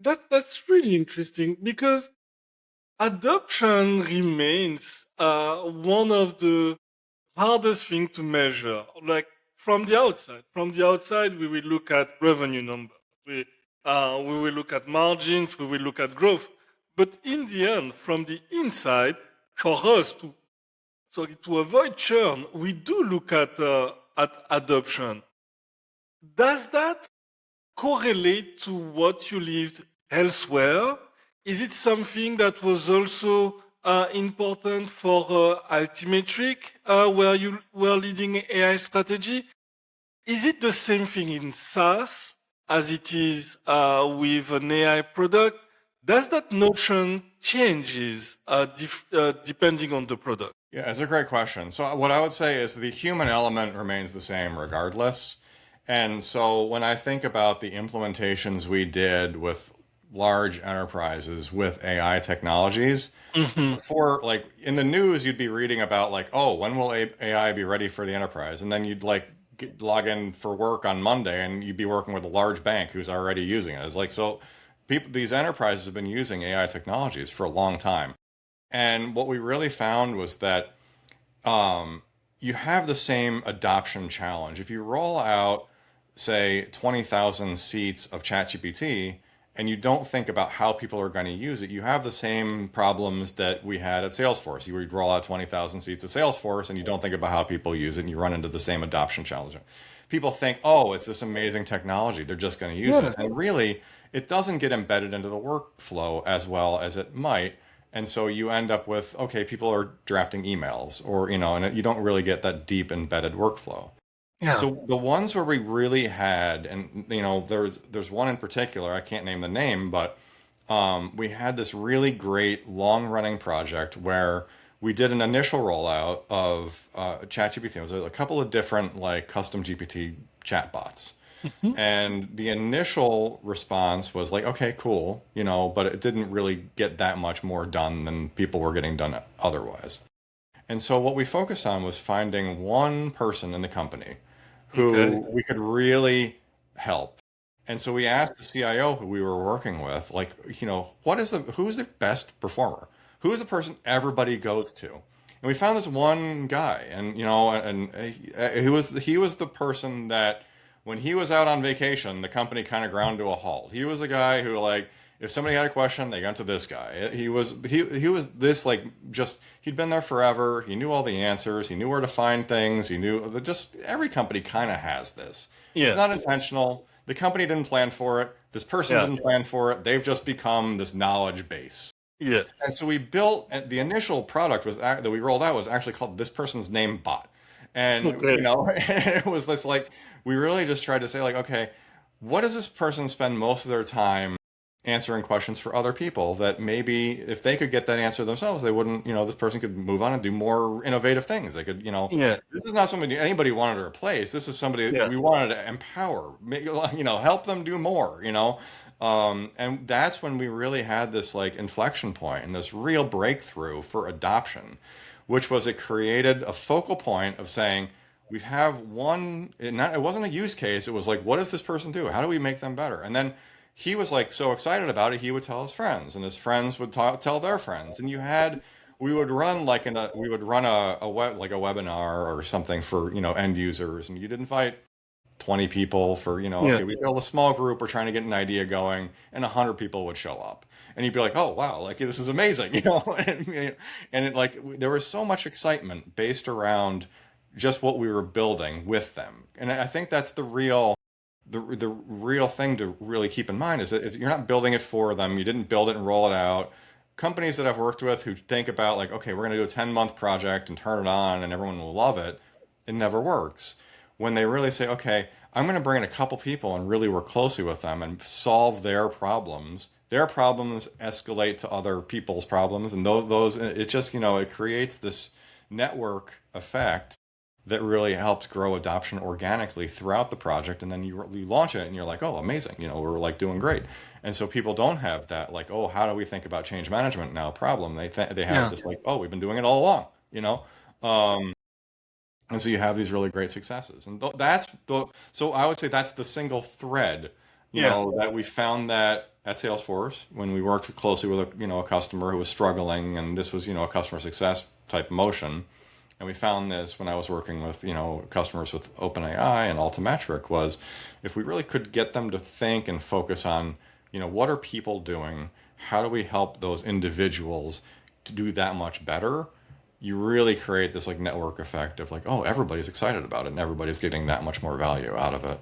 That's really interesting because adoption remains one of the hardest thing to measure. Like from the outside, we will look at revenue numbers. We will look at margins. We will look at growth. But in the end, from the inside, for us to to avoid churn, we do look at adoption. Does that correlate to what you lived elsewhere? Is it something that was also important for Altimetric, where you were leading AI strategy? Is it the same thing in SaaS as it is with an AI product? Does that notion changes depending on the product? Yeah, it's a great question. So what I would say is the human element remains the same regardless. And so when I think about the implementations we did with large enterprises with AI technologies, Hmm. for like in the news, you'd be reading about like, oh, when will AI be ready for the enterprise? And then you'd like log in for work on Monday and you'd be working with a large bank who's already using it. It's like, so people, these enterprises have been using AI technologies for a long time. And what we really found was that um, you have the same adoption challenge. If you roll out, say, 20,000 seats of ChatGPT and you don't think about how people are going to use it, you have the same problems that we had at Salesforce. You would roll out 20,000 seats of Salesforce and you don't think about how people use it and you run into the same adoption challenge. People think, oh, it's this amazing technology. They're just going to use it. Yes. And really, it doesn't get embedded into the workflow as well as it might. And so you end up with, okay, people are drafting emails or, and you don't really get that deep embedded workflow. Yeah. So the ones where we really had, and there's one in particular, I can't name the name, but we had this really great long running project where we did an initial rollout of ChatGPT. It was a couple of different like custom GPT chatbots. Mhm. And the initial response was like, okay, cool, but it didn't really get that much more done than people were getting done otherwise. And so what we focused on was finding one person in the company Okay. who we could really help. And so we asked the CIO who we were working with, like, who's the best performer? Who is the person everybody goes to? And we found this one guy, and he was the person that when he was out on vacation, the company kind of ground to a halt. He was the guy who like if somebody had a question, they went to this guy. He was this like just he'd been there forever. He knew all the answers. He knew where to find things. He knew that just every company kind of has this. It's Yeah. not intentional. The company didn't plan for it. This person Yeah. didn't plan for it. They've just become this knowledge base. And Yes. so we built the initial product that we rolled out was actually called This Person's Name Bot. And Okay. it was this like we really just tried to say like, okay, what does this person spend most of their time answering questions for other people that maybe if they could get that answer themselves, they wouldn't, this person could move on and do more innovative things. They could, Yeah. this is not somebody anybody wanted to replace. This is somebody Yeah. we wanted to empower, help them do more. And that's when we really had this like inflection point and this real breakthrough for adoption, which was it created a focal point of saying, we have one, it wasn't a use case. It was like, what does this person do? How do we make them better? And then he was like so excited about it, he would tell his friends, and his friends would tell their friends. And we would run like we would run like a webinar or something for, end users. And you'd invite 20 people for, Yeah. okay, we build a small group, we're trying to get an idea going, and 100 people would show up. And you'd be like, oh, wow, like this is amazing, and it like there was so much excitement based around just what we were building with them. And I think that's the real thing to really keep in mind is you're not building it for them. You didn't build it and roll it out. Companies that I've worked with who think about like, okay, we're going to do a 10-month project and turn it on and everyone will love it, it never works. When they really say, okay, I'm going to bring in a couple people and really work closely with them and solve their problems escalate to other people's problems. And those it just, it creates this network effect that really helps grow adoption organically throughout the project. And then you launch it and you're like, oh, amazing. We're like doing great. And so people don't have that like, oh, how do we think about change management now problem? They have Yeah. this like, oh, we've been doing it all along. Um, and so you have these really great successes. And so I would say that's the single thread Yeah. That we found that at Salesforce when we worked closely with a customer who was struggling, and this was, a customer success type motion. And we found this when I was working with, customers with OpenAI and Altimetric was if we really could get them to think and focus on, what are people doing? How do we help those individuals to do that much better? You really create this like network effect of like, oh, everybody's excited about it and everybody's getting that much more value out of it.